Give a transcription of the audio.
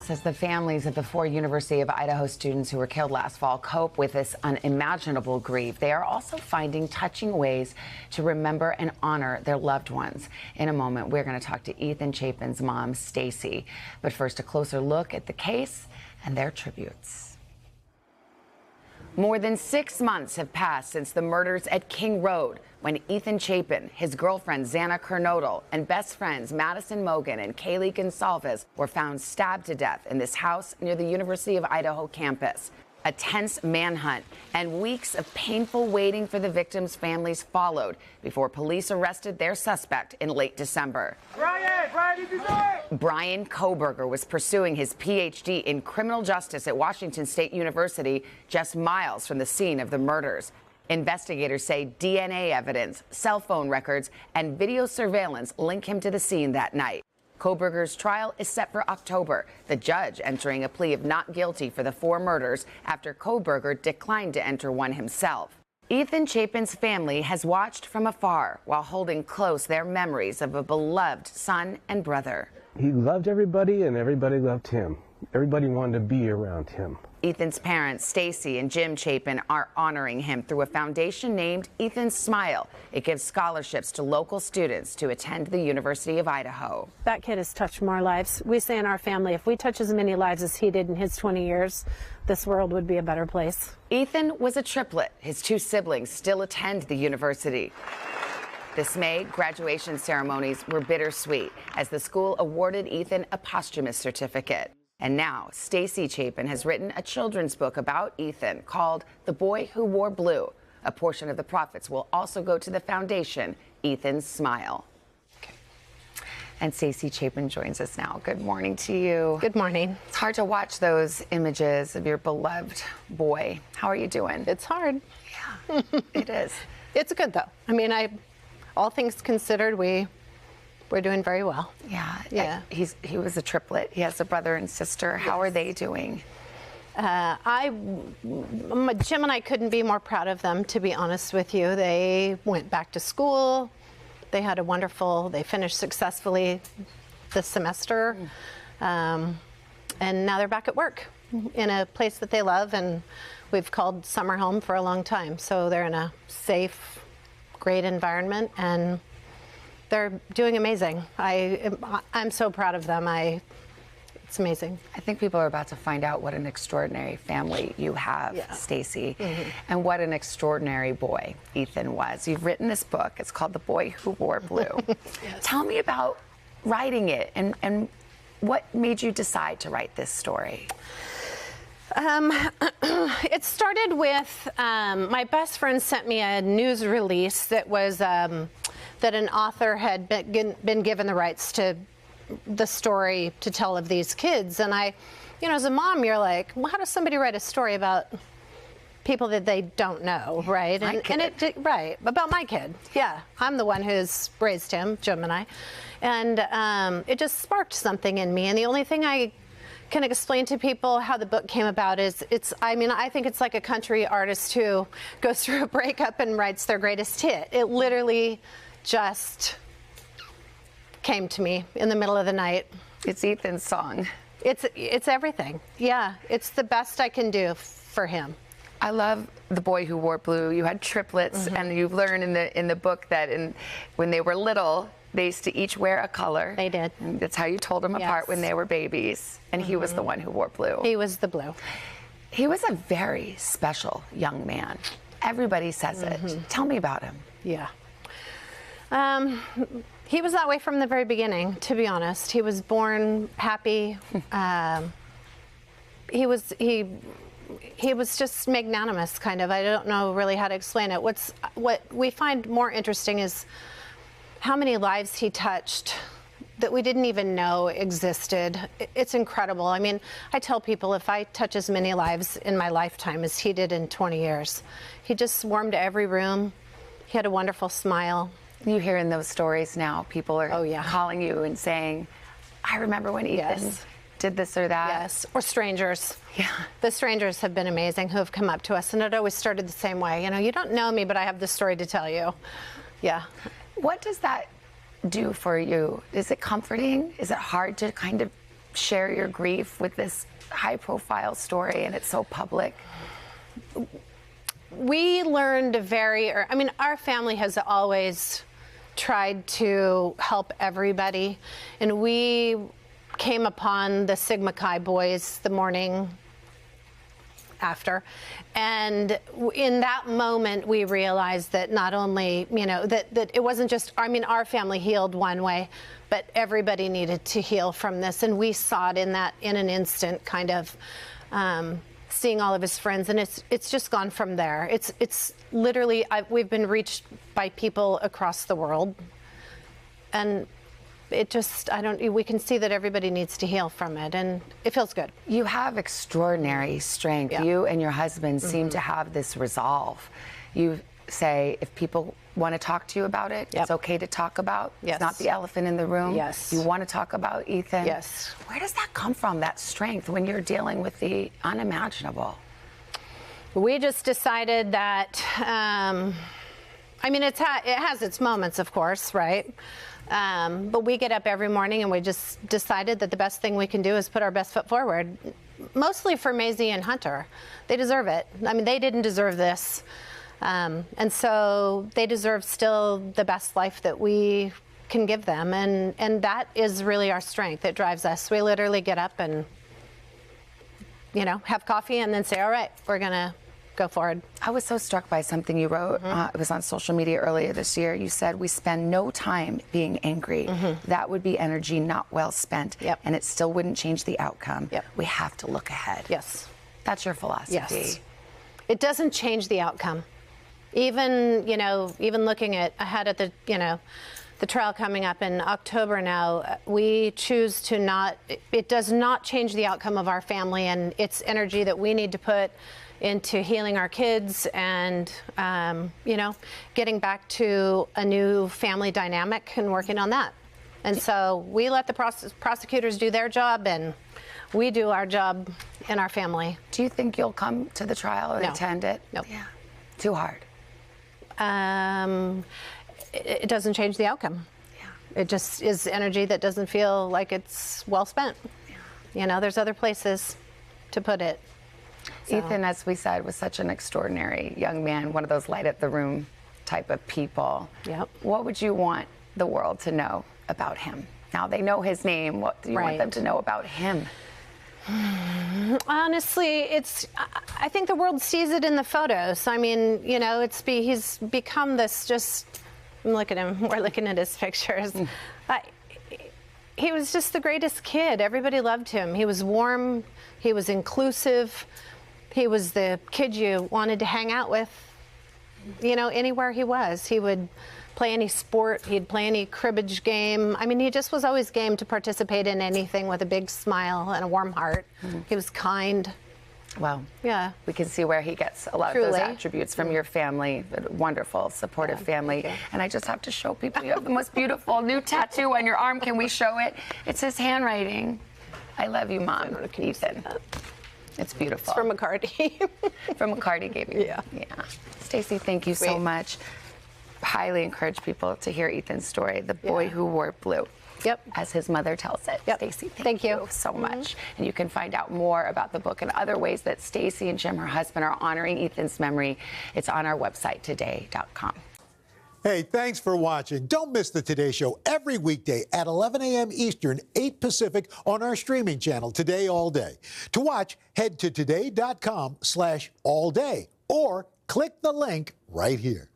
As the families of the 4 University of Idaho students who were killed last fall cope with this unimaginable grief, they are also finding touching ways to remember and honor their loved ones. In a moment, we're going to talk to Ethan Chapin's mom, Stacy. But first, a closer look at the case and their tributes. More than 6 months have passed since the murders at King Road, when Ethan Chapin, his girlfriend Xana Kernodle, and best friends Madison Mogan and Kaylee Gonsalves were found stabbed to death in this house near the University of Idaho campus. A tense manhunt and weeks of painful waiting for the victims' families followed before police arrested their suspect in late December. Brian Kohberger was pursuing his PhD in criminal justice at Washington State University, just miles from the scene of the murders. Investigators say DNA evidence, cell phone records, and video surveillance link him to the scene that night. Kohberger's trial is set for October, the judge entering a plea of not guilty for the 4 murders after Kohberger declined to enter one himself. Ethan Chapin's family has watched from afar while holding close their memories of a beloved son and brother. He loved everybody and everybody loved him. Everybody wanted to be around him. Ethan's parents, Stacy and Jim Chapin, are honoring him through a foundation named Ethan's Smile. It gives scholarships to local students to attend the University of Idaho. That kid has touched more lives. We say in our family, if we touch as many lives as he did in his 20 years, this world would be a better place. Ethan was a triplet. His 2 siblings still attend the university. This May, graduation ceremonies were bittersweet as the school awarded Ethan a posthumous certificate. And now, Stacy Chapin has written a children's book about Ethan called The Boy Who Wore Blue. A portion of the profits will also go to the foundation, Ethan's Smile. Okay. And Stacy Chapin joins us now. Good morning to you. Good morning. It's hard to watch those images of your beloved boy. How are you doing? It's hard. Yeah, it is. It's good, though. I mean, all things considered, we're doing very well. Yeah. He was a triplet. He has a brother and sister. How are they doing? Jim and I couldn't be more proud of them, to be honest with you. They went back to school. They had they finished successfully this semester. And now they're back at work in a place that they love, and we've called summer home for a long time. So they're in a safe, great environment, and they're doing amazing. I'm so proud of them. It's amazing. I think people are about to find out what an extraordinary family you have, Yeah. Stacy, and what an extraordinary boy Ethan was. You've written this book. It's called The Boy Who Wore Blue. Yes. Tell me about writing it and what made you decide to write this story? It started with my best friend sent me a news release that was that an author had been given the rights to the story to tell of these kids. And as a mom, you're like, well, how does somebody write a story about people that they don't know, right? Right, about my kid. Yeah, I'm the one who's raised him, Jim and I. And it just sparked something in me. And the only thing I can explain to people how the book came about is I think it's like a country artist who goes through a breakup and writes their greatest hit. It literally just came to me in the middle of the night. It's Ethan's song. It's everything. Yeah, it's the best I can do for him. I love The Boy Who Wore Blue. You had triplets, and you've learned in the book that when they were little, they used to each wear a color. They did. And that's how you told them apart when they were babies. And he was the one who wore blue. He was the blue. He was a very special young man. Everybody says it. Tell me about him. Yeah. He was that way from the very beginning, to be honest. He was born happy. He was just magnanimous, kind of. I don't know really how to explain it. What we find more interesting is how many lives he touched that we didn't even know existed. It's incredible. I mean, I tell people if I touch as many lives in my lifetime as he did in 20 years, he just swarmed to every room. He had a wonderful smile. You hear in those stories now, people are calling you and saying, I remember when Ethan did this or that. Yes, or strangers. Yeah. The strangers have been amazing who have come up to us, and it always started the same way. You don't know me, but I have this story to tell you. Yeah. What does that do for you? Is it comforting? Is it hard to kind of share your grief with this high-profile story and it's so public? We learned our family has always tried to help everybody, and we came upon the Sigma Chi boys the morning after, and in that moment we realized that not only, that it wasn't just, our family healed one way, but everybody needed to heal from this, and we saw it in an instant, kind of seeing all of his friends, and it's just gone from there. It's literally, we've been reached by people across the world, and it just, we can see that everybody needs to heal from it, and it feels good. You have extraordinary strength. Yeah. You and your husband seem to have this resolve. You say if people want to talk to you about it, Yep. it's okay to talk about. Yes. It's not the elephant in the room. Yes. You want to talk about Ethan. Yes. Where does that come from, that strength, when you're dealing with the unimaginable? We just decided that, it has its moments, of course, right? But we get up every morning and we just decided that the best thing we can do is put our best foot forward, mostly for Maisie and Hunter. They deserve it. They didn't deserve this. And so they deserve still the best life that we can give them. And that is really our strength. It drives us. We literally get up and, have coffee and then say, all right, we're going to go forward. I was so struck by something you wrote. It was on social media earlier this year. You said, we spend no time being angry. That would be energy not well spent. Yep. And it still wouldn't change the outcome. Yep. We have to look ahead. Yes. That's your philosophy. Yes. It doesn't change the outcome. Even looking ahead at the trial coming up in October now, we choose to not, it does not change the outcome of our family, and it's energy that we need to put into healing our kids and, getting back to a new family dynamic and working on that. And so we let the prosecutors do their job, and we do our job in our family. Do you think you'll come to the trial and No. attend it? No. Yeah. Too hard. It doesn't change the outcome. Yeah. It just is energy that doesn't feel like it's well spent. Yeah. There's other places to put it. So. Ethan, as we said, was such an extraordinary young man, one of those light up the room type of people. Yep. What would you want the world to know about him? Now they know his name. What do you want them to know about him? Honestly, I think the world sees it in the photos. He's become this just, look at him, we're looking at his pictures. He was just the greatest kid. Everybody loved him. He was warm, he was inclusive, he was the kid you wanted to hang out with, anywhere he was. He would play any sport, he'd play any cribbage game. He just was always game to participate in anything with a big smile and a warm heart. He was kind. Well, yeah, we can see where he gets a lot of those attributes from your family, a wonderful, supportive family. And I just have to show people you have the most beautiful new tattoo on your arm. Can we show it? It says handwriting. I love you, Mom. Ethan. It's beautiful. It's from McCarty. From McCarty gave you. Yeah. Stacy, thank you so much. Highly encourage people to hear Ethan's story, The Boy Who Wore Blue. Yep. As his mother tells it. Yep. Stacy, thank you so much. And you can find out more about the book and other ways that Stacy and Jim, her husband, are honoring Ethan's memory. It's on our website, today.com. Hey, thanks for watching. Don't miss the Today Show every weekday at 11 a.m. Eastern, 8 Pacific on our streaming channel, Today All Day. To watch, head to today.com/allday or click the link right here.